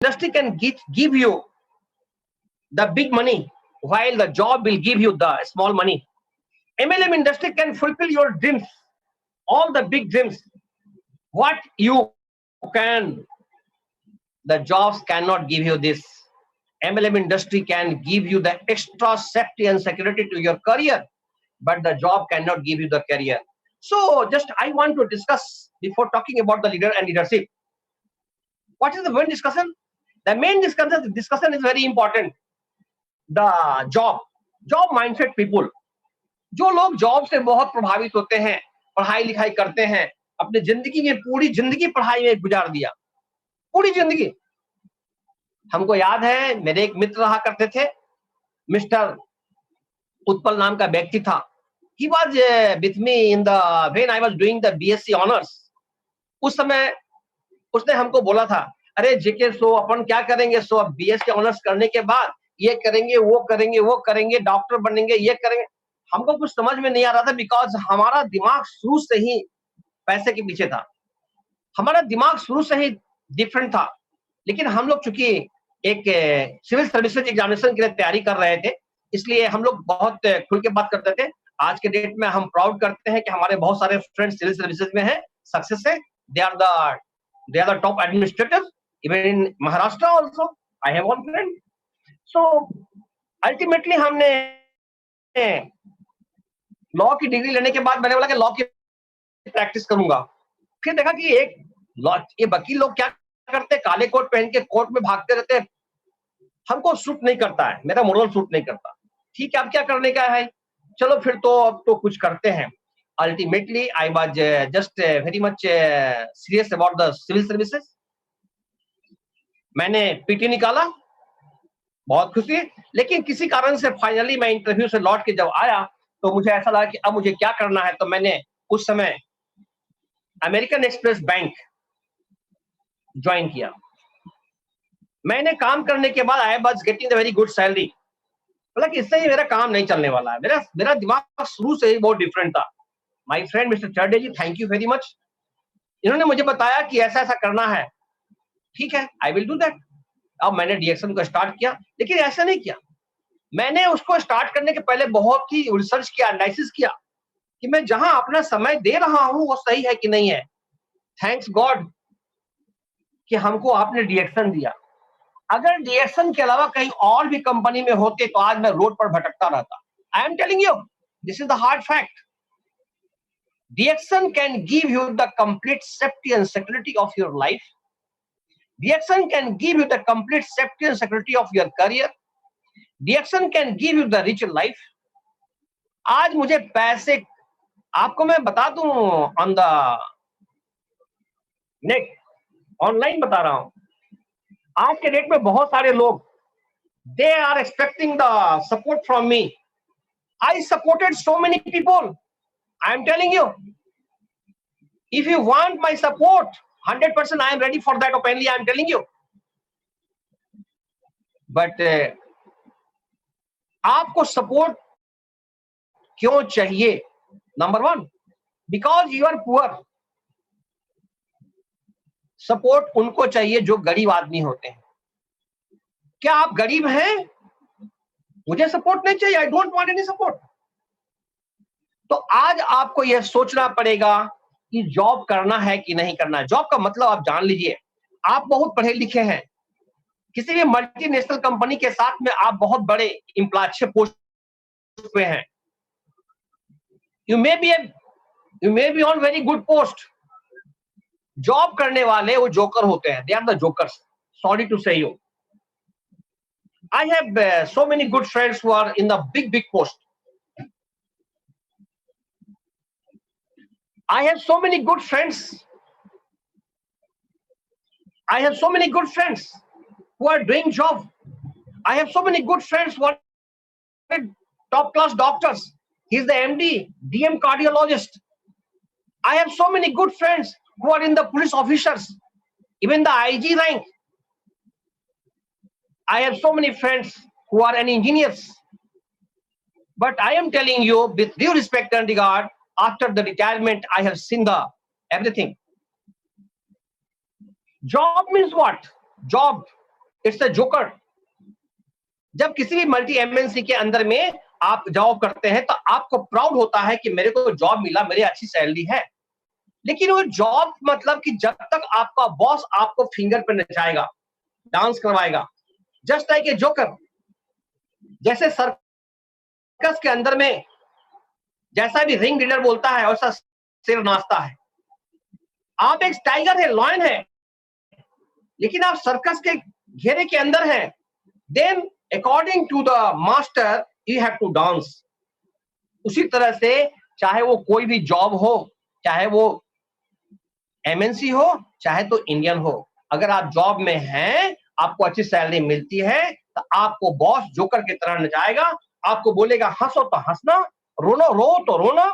industry can give you the big money, while the job will give you the small money. MLM industry can fulfill your dreams, all the big dreams. What you can, the jobs cannot give you this. MLM industry can give you the extra safety and security to your career, but the job cannot give you the career. So just I want to discuss before talking about the leader and leadership. What is the main discussion? The main discussion is very important. The job mindset people. जो लोग job से बहुत प्रभावित होते हैं, पढ़ाई लिखाई करते हैं, अपनी जिंदगी में पूरी जिंदगी पढ़ाई में गुजार दिया, पूरी जिंदगी। हमको याद है मेरे एक मित्र रहा करते थे, मिस्टर उत्पल नाम का व्यक्ति था। He was with me in the when I was doing the BSc honors. उस समय उसने हमको बोला था, अरे जेके सो अपन क्या करेंगे, सो अब BSc ऑनर्स करने के बाद ये करेंगे, वो करेंगे, वो करेंगे, डॉक्टर बनेंगे, ये करेंगे। हमको कुछ समझ में नहीं आ रहा था, बिकॉज हमारा दिमाग शुरू से ही पैसे के पीछे था, हमारा दिमाग शुरू से ही डिफरेंट था। लेकिन हम लोग चूंकि एक सिविल सर्विसेज एग्जामिनेशन के लिए तैयारी कर रहे थे, इसलिए हम लोग बहुत खुल के बात करते थे। आज के डेट में हम प्राउड करते हैं कि हमारे बहुत सारे फ्रेंड्स सिविल सर्विसेज में हैं, सक्सेस है। They are the top administrator even in Maharashtra also. I have one friend. So ultimately हमने लॉ की डिग्री लेने के बाद मैंने बोला कि लॉ की प्रैक्टिस करूंगा। फिर देखा कि ये वकील लोग क्या करते, काले कोट पहन के कोर्ट में भागते रहते, हमको सूट नहीं करता है, मेरा मोरल सूट नहीं करता। ठीक है, अब क्या करने का है, चलो फिर तो अब तो कुछ करते हैं। Ultimately I was just very much serious about the civil services. मैंने पीटी निकाला, बहुत खुशी। लेकिन किसी कारण से फाइनली मैं इंटरव्यू से लौट के जब आया तो मुझे ऐसा लगा कि अब मुझे क्या करना है। तो मैंने उस समय अमेरिकन एक्सप्रेस बैंक ज्वाइन किया। मैंने काम करने के बाद I was getting the very good salary. बोला कि इससे ही मेरा काम नहीं चलने वाला है, मेरा दिमाग शुरू से ही बहुत डिफरेंट था। My friend mister Charde ji, thank you very much. इन्होंने मुझे बताया कि ऐसा ऐसा करना है, ठीक है, आई विल डू दैट। अब मैंने डीएक्शन को स्टार्ट किया, लेकिन ऐसा नहीं किया। मैंने उसको स्टार्ट करने के पहले बहुत ही रिसर्च किया, एनालिसिस किया कि मैं जहां अपना समय दे रहा हूं वो सही है कि नहीं है। थैंक्स गॉड कि हमको आपने डीएक्शन दिया। अगर डीएक्शन के अलावा कहीं और भी कंपनी में होते तो आज मैं रोड पर भटकता रहता। I am telling you, this is the hard fact. DXN can give you the complete safety and security of your life. DXN can give you the complete safety and security of your career. DXN can give you the richer life. आज मुझे पैसे, आपको मैं बता दूं on the net, online बता रहा हूं, आज के डेट में बहुत सारे लोग they are expecting the support from me. I supported so many people. I am telling you, if you want my support 100% I am ready for that openly, I am telling you. But आपको support क्यों चाहिए? Number one, because you are poor. Support उनको चाहिए जो गरीब आदमी होते हैं। क्या आप गरीब हैं? मुझे सपोर्ट नहीं चाहिए, I don't want any support. तो आज आपको यह सोचना पड़ेगा कि जॉब करना है कि नहीं करना है। जॉब का मतलब आप जान लीजिए, आप बहुत पढ़े लिखे हैं, किसी भी मल्टीनेशनल कंपनी के साथ में आप बहुत बड़े एम्प्लॉय, अच्छे पोस्ट पे हैं, you may be on very good post. Job करने वाले वो जोकर होते हैं, they are the jokers, sorry to say you. I have so many good friends who are in the big post. I have so many good friends. I have so many good friends who are doing job. I have so many good friends who are top class doctors. He's the MD, DM cardiologist. I have so many good friends who are in the police officers, even the IG rank. I have so many friends who are an engineers. But I am telling you with due respect and regard, after the retirement, I have seen the everything. Job means what? Job it's a joker. जब किसी भी multi MNC के अंदर में आप job करते हैं तो आपको प्राउड होता है कि मेरे को जॉब मिला, मेरी अच्छी सैलरी है। लेकिन वो जॉब मतलब कि जब तक आपका बॉस आपको फिंगर पे नचाएगा, डांस करवाएगा, जस्ट लाइक ए जोकर। जैसे सर्कस के अंदर में जैसा भी रिंग लीडर बोलता है वैसा सिर नाचता है। आप एक टाइगर है, लॉयन है, लेकिन आप सर्कस के घेरे के अंदर हैं, then according to the master you have to dance. उसी तरह से चाहे वो कोई भी जॉब हो, चाहे वो एमएनसी हो, चाहे तो इंडियन हो, अगर आप जॉब में हैं, आपको अच्छी सैलरी मिलती है, तो आपको बॉस जोकर की तरह नचाएगा। आपको बोलेगा हंसो तो हंसना, रोनो रो तो रोना,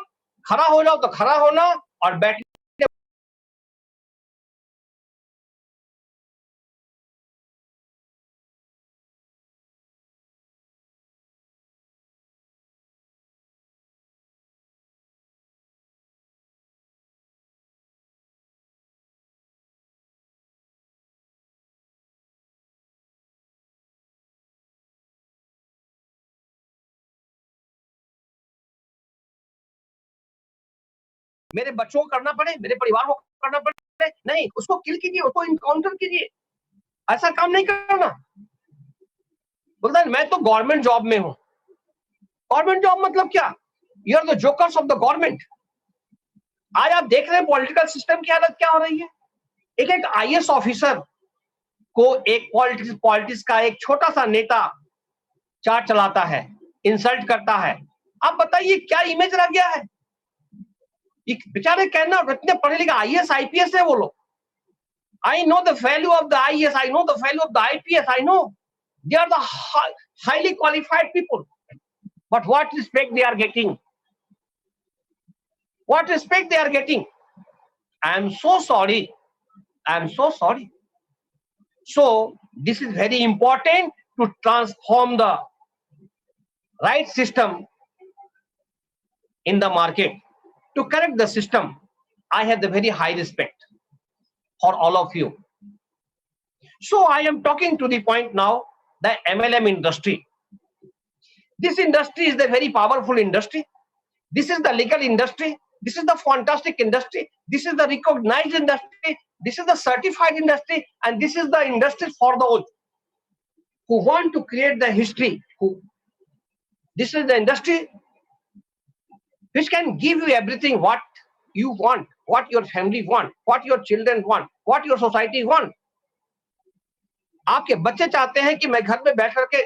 खड़ा हो जाओ तो खड़ा होना, और बैठ मेरे बच्चों को करना पड़े, मेरे परिवार को करना पड़े, नहीं, उसको किल कीजिए, उसको इनकाउंटर कीजिए। ऐसा काम नहीं करना। बोलता है मैं तो गवर्नमेंट जॉब में हूं। गवर्नमेंट जॉब मतलब क्या? You are the jokers of the government. आज आप देख रहे हैं पॉलिटिकल सिस्टम की हालत क्या हो रही है। एक एक आईएएस ऑफिसर को एक पॉलिटिक्स का एक छोटा सा नेता चार्ट चलाता है, इंसल्ट करता है। आप बताइए क्या इमेज रह गया है? बेचारे कहना इतने पढ़े लिखे आईएएस आईपीएस है वो लोग। I know the value of the IAS, I know the value of the IPS, I know. They are the highly qualified people. But what respect they are getting? What respect they are getting? I am so sorry. I am so sorry. So, this is very important to transform the right system in the market. To correct the system, I have the very high respect for all of you. So, I am talking to the point now, the MLM industry. This industry is the very powerful industry. This is the legal industry. This is the fantastic industry. This is the recognized industry. This is the certified industry. And this is the industry for those who want to create the history. This is the industry which can give you everything what you want, what your family want, what your children want, what your society want. आपके बच्चे चाहते हैं कि मैं घर में बैठ करके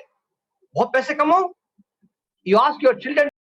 बहुत पैसे कमाऊं. You ask your children